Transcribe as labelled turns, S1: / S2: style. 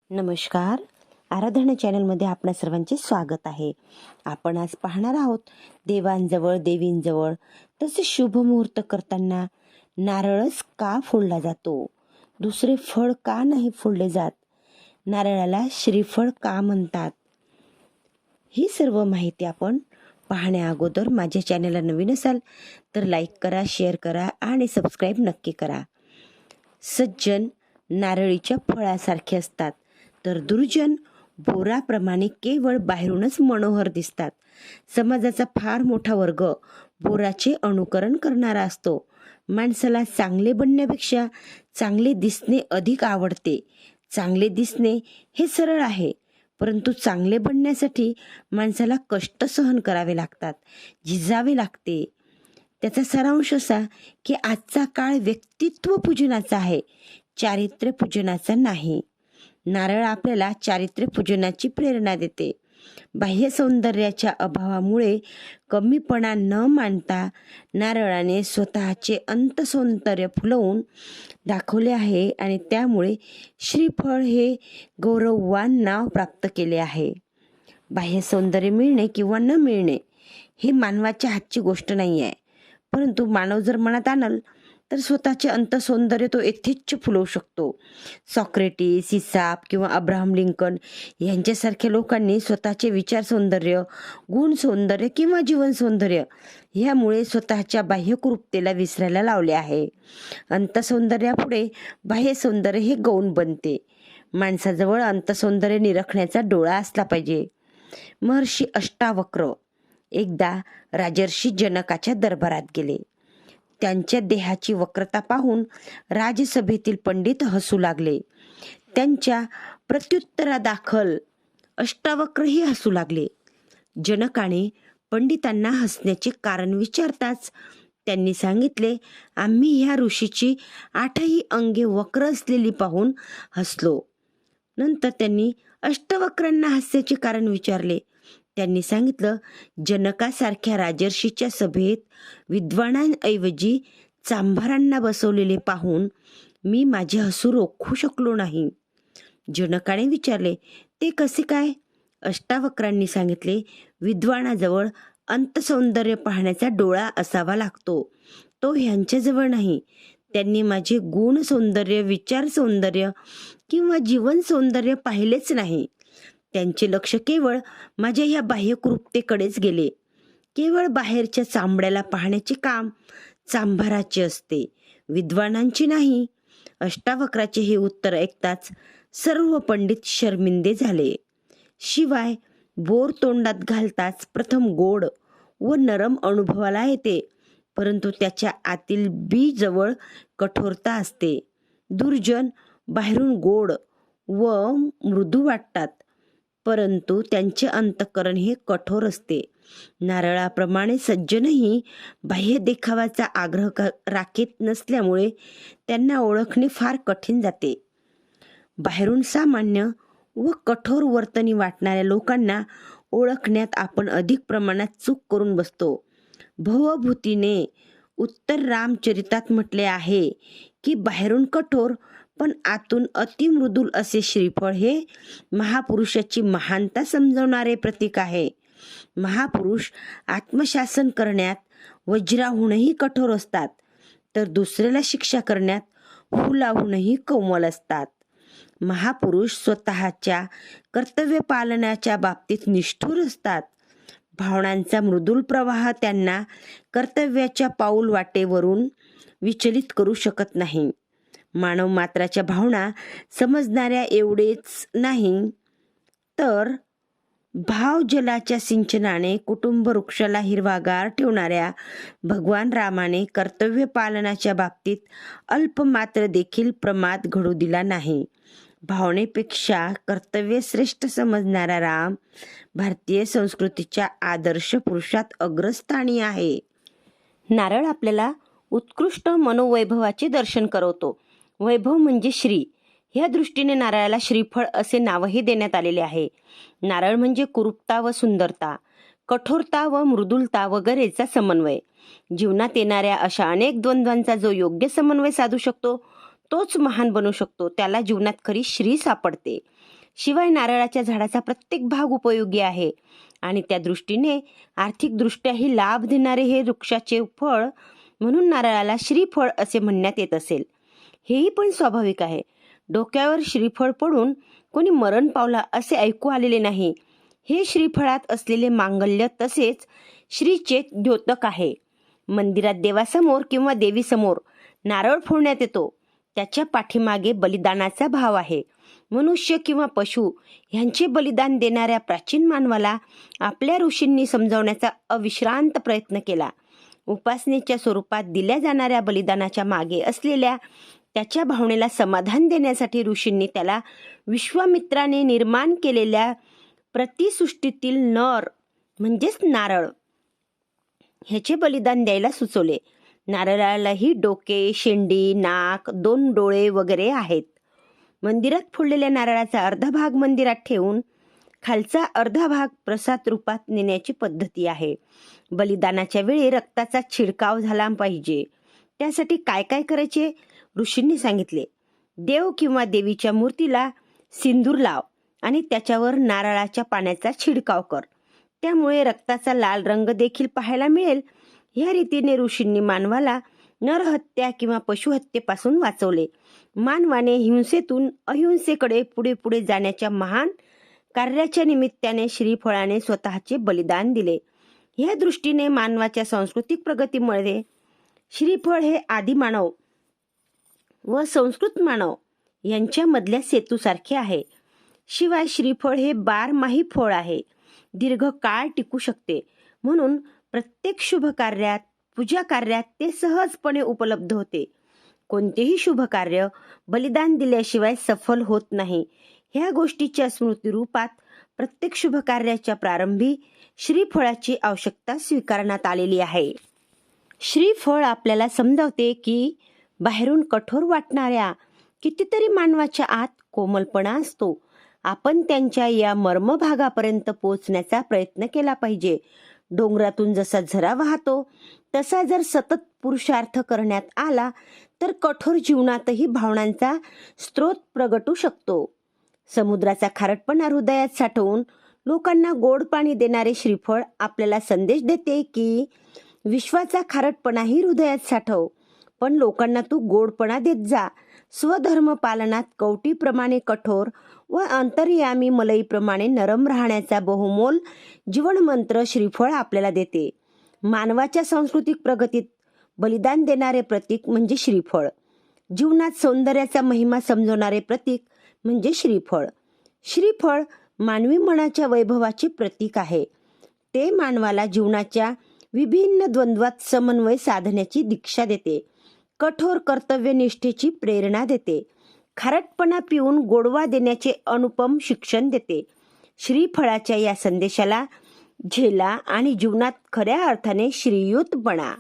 S1: नमस्कार. आराधना चॅनलमध्ये आपणा सर्वांचे स्वागत आहे. आपण आज पाहणार आहोत देवांजवळ देवींजवळ तसे शुभ मुहूर्त करताना नारळच का फोडला जातो, दुसरे फळ का नाही फोडले जात, नारळाला श्रीफळ का म्हणतात. ही सर्व माहिती आपण पाहण्या अगोदर माझ्या चॅनलला नवीन असाल तर लाईक करा, शेअर करा आणि सबस्क्राईब नक्की करा. सज्जन नारळीच्या फळासारखे असतात तर दुर्जन बोराप्रमाणे केवळ बाहेरूनच मनोहर दिसतात. समाजाचा फार मोठा वर्ग बोराचे अनुकरण करणारा असतो. माणसाला चांगले बनण्यापेक्षा चांगले दिसणे अधिक आवडते. चांगले दिसणे हे सरळ आहे, परंतु चांगले बनण्यासाठी माणसाला कष्ट सहन करावे लागतात, झिजावे लागते. त्याचा सारांश असा की आजचा काळ व्यक्तित्व पूजनाचा आहे, चारित्र्य पूजनाचा नाही. नारळ आपल्याला चारित्र्य पूजनाची प्रेरणा देते. बाह्य सौंदर्याच्या अभावामुळे कमीपणा न मानता नारळाने स्वतःचे अंतसौंदर्य फुलवून दाखवले आहे आणि त्यामुळे श्रीफळ हे गौरववान नाव प्राप्त केले आहे. बाह्य सौंदर्य मिळणे किंवा न मिळणे हे मानवाच्या हातची गोष्ट नाही आहे, परंतु मानव जर मनात आणल तर स्वतःचे अंतसौंदर्य तो यथेच्छ फुलवू शकतो. सॉक्रेटिस, इसाप किंवा अब्राहम लिंकन यांच्यासारख्या लोकांनी स्वतःचे विचार सौंदर्य, गुण सौंदर्य किंवा जीवन सौंदर्य ह्यामुळे स्वतःच्या बाह्यकुरूपतेला विसरायला लावले आहे. अंतसौंदर्यापुढे बाह्य सौंदर्य हे गौण बनते. माणसाजवळ अंतसौंदर्य निरखण्याचा डोळा असला पाहिजे. महर्षी अष्टावक्र एकदा राजर्षी जनकाच्या दरबारात गेले. त्यांच्या देहाची वक्रता पाहून राजसभेतील पंडित हसू लागले. त्यांच्या प्रत्युत्तरादाखल अष्टावक्रही हसू लागले. जनकाने पंडितांना हसण्याचे कारण विचारताच त्यांनी सांगितले, आम्ही ह्या ऋषीची 8ही अंगे वक्र असलेली पाहून हसलो. नंतर त्यांनी अष्टवक्रांना हास्याचे कारण विचारले. त्यांनी सांगितलं, जनकासारख्या राजर्षीच्या सभेत विद्वानांऐवजी चांभारांना बसवलेले पाहून मी माझे हसू रोखू शकलो नाही. जनकाने विचारले, ते कसे काय? अष्टावक्रांनी सांगितले, विद्वानाजवळ अंतसौंदर्य पाहण्याचा डोळा असावा लागतो, तो ह्यांच्याजवळ नाही. त्यांनी माझे गुण सौंदर्य, विचार सौंदर्य किंवा जीवन सौंदर्य पाहिलेच नाही. त्यांचे लक्ष केवळ माझ्या ह्या बाह्यकृपतेकडेच गेले. केवळ बाहेरच्या चांबड्याला पाहण्याचे काम चांभाराचे असते, विद्वानांचे नाही. अष्टावक्राचे हे उत्तर ऐकताच सर्व पंडित शर्मिंदे झाले. शिवाय बोर तोंडात घालताच प्रथम गोड व नरम अनुभवाला येते, परंतु त्याच्या आतील बी जवळ कठोरता असते. दुर्जन बाहेरून गोड व मृदू वाटतात, परंतु त्यांचे अंतःकरण हे कठोर असते. नारळाप्रमाणे सज्जनही बाह्य देखावाचा आग्रह राखीत नसल्यामुळे त्यांना ओळखणे फार कठीण जाते. बाहेरून सामान्य व कठोर वर्तनी वाटणाऱ्या लोकांना ओळखण्यात आपण अधिक प्रमाणात चूक करून बसतो. भवभूतीने उत्तर रामचरितात म्हटले आहे की बाहेरून कठोर पण आतून अतिमृदुल असे श्रीफळ हे महापुरुषाची महानता समजवणारे प्रतीक आहे. महापुरुष आत्मशासन करण्यात वज्राहूनही कठोर असतात, तर दुसऱ्याला शिक्षा करण्यात फुलाहूनही कोमल असतात. महापुरुष स्वतःच्या कर्तव्य पालनाच्या बाबतीत निष्ठुर असतात. भावनांचा मृदुल प्रवाह त्यांना कर्तव्याच्या पाऊल वाटेवरून विचलित करू शकत नाही. मानव मात्राच्या भावना समजणाऱ्या एवढेच नाही, तर भावजलाच्या सिंचनाने कुटुंब वृक्षाला हिरवागार ठेवणाऱ्या भगवान रामाने कर्तव्य पालनाच्या बाबतीत अल्पमात्र देखील प्रमाद घडू दिला नाही. भावनेपेक्षा कर्तव्य श्रेष्ठ समजणारा राम भारतीय संस्कृतीच्या आदर्श पुरुषात अग्रस्थानी आहे. नारळ आपल्याला उत्कृष्ट मनोवैभवाचे दर्शन करवतो. वैभव म्हणजे श्री, ह्या दृष्टीने नारळाला श्रीफळ असे नावही देण्यात आलेले आहे. नारळ म्हणजे कुरूपता व सुंदरता, कठोरता व मृदुलता वगैरेचा समन्वय. जीवनात येणाऱ्या अशा अनेक द्वंद्वांचा जो योग्य समन्वय साधू शकतो तोच महान बनू शकतो, त्याला जीवनात खरी श्री सापडते. शिवाय नारळाच्या झाडाचा प्रत्येक भाग उपयोगी आहे आणि त्या दृष्टीने आर्थिकदृष्ट्याही लाभ देणारे हे वृक्षाचे फळ म्हणून नारळाला श्रीफळ असे म्हणण्यात येत असेल. हेही पण स्वाभाविक आहे. डोक्यावर श्रीफळ पडून कोणी मरण पावला असे ऐकू आलेले नाही. हे श्रीफळात असलेले मांगल्य तसेच श्रीचे द्योतक आहे. मंदिरात देवासमोर किंवा देवीसमोर नारळ फोडण्यात येतो. त्याच्या पाठीमागे बलिदानाचा भाव आहे. मनुष्य किंवा पशु यांचे बलिदान देणाऱ्या प्राचीन मानवाला आपल्या ऋषींनी समजावण्याचा अविश्रांत प्रयत्न केला. उपासनेच्या स्वरूपात दिल्या जाणाऱ्या बलिदानाच्या मागे असलेल्या त्याच्या भावनेला समाधान देण्यासाठी ऋषींनी त्याला विश्वामित्राने निर्माण केलेल्या प्रतिसृष्टीतील नर म्हणजेच नारळ ह्याचे बलिदान द्यायला सुचवले. नारळालाही डोके, शेंडी, नाक, 2 डोळे वगैरे आहेत. मंदिरात फोडलेल्या नारळाचा अर्धा भाग मंदिरात ठेवून खालचा अर्धा भाग प्रसाद रूपात नेण्याची पद्धती आहे. बलिदानाच्या वेळी रक्ताचा छिडकाव झाला पाहिजे. त्यासाठी काय काय करायचे ऋषींनी सांगितले. देव किंवा देवीच्या मूर्तीला सिंदूर लाव आणि त्याच्यावर नारळाच्या पाण्याचा छिडकाव कर. त्यामुळे रक्ताचा लाल रंग देखील पाहायला मिळेल. या रीतीने ऋषींनी मानवाला नरहत्या किंवा पशुहत्येपासून वाचवले. मानवाने हिंसेतून अहिंसेकडे पुढे पुढे जाण्याच्या महान कार्याच्या निमित्ताने श्रीफळाने स्वतःचे बलिदान दिले. या दृष्टीने मानवाच्या सांस्कृतिक प्रगतीमुळे श्रीफळ हे आदिमानव व संस्कृत मानव यांच्यामधल्या सेतूसारखे आहे. शिवाय श्रीफळ हे बारमाही फळ आहे. दीर्घकाळ टिकू शकते. म्हणून प्रत्येक शुभ कार्यात, पूजा कार्यात ते सहजपणे उपलब्ध होते. कोणतेही शुभ कार्य बलिदान दिल्याशिवाय सफल होत नाही. ह्या गोष्टीच्या स्मृती रूपात प्रत्येक शुभ कार्याच्या प्रारंभी श्रीफळाची आवश्यकता स्वीकारण्यात आलेली आहे. श्रीफळ आपल्याला समजावते की बाहेरून कठोर वाटणाऱ्या कितीतरी मानवाच्या आत कोमलपणा असतो. आपण त्यांच्या या मर्मभागापर्यंत पोहोचण्याचा प्रयत्न केला पाहिजे. डोंगरातून जसा झरा वाहतो तसा जर सतत पुरुषार्थ करण्यात आला तर कठोर जीवनातही भावनांचा स्रोत प्रगटू शकतो. समुद्राचा खारटपणा हृदयात साठवून लोकांना गोड पाणी देणारे श्रीफळ आपल्याला संदेश देते की विश्वाचा खारटपणाही हृदयात साठव, पण लोकांना तू गोडपणा देत जा. स्वधर्म पालनात कवटीप्रमाणे कठोर व अंतर्यामी मलईप्रमाणे नरम राहण्याचा बहुमोल जीवनमंत्र श्रीफळ आपल्याला देते. मानवाच्या सांस्कृतिक प्रगतीत बलिदान देणारे प्रतीक म्हणजे श्रीफळ. जीवनात सौंदर्याचा महिमा समजवणारे प्रतीक म्हणजे श्रीफळ. श्रीफळ मानवी मनाच्या वैभवाचे प्रतीक आहे. ते मानवाला जीवनाच्या विभिन्न द्वंद्वात समन्वय साधण्याची दीक्षा देते. कठोर कर्तव्यनिष्ठेची प्रेरणा देते. खारटपणा पिऊन गोडवा देण्याचे अनुपम शिक्षण देते. श्रीफळाच्या या संदेशाला झेला आणि जीवनात खऱ्या अर्थाने श्रीयुत बना.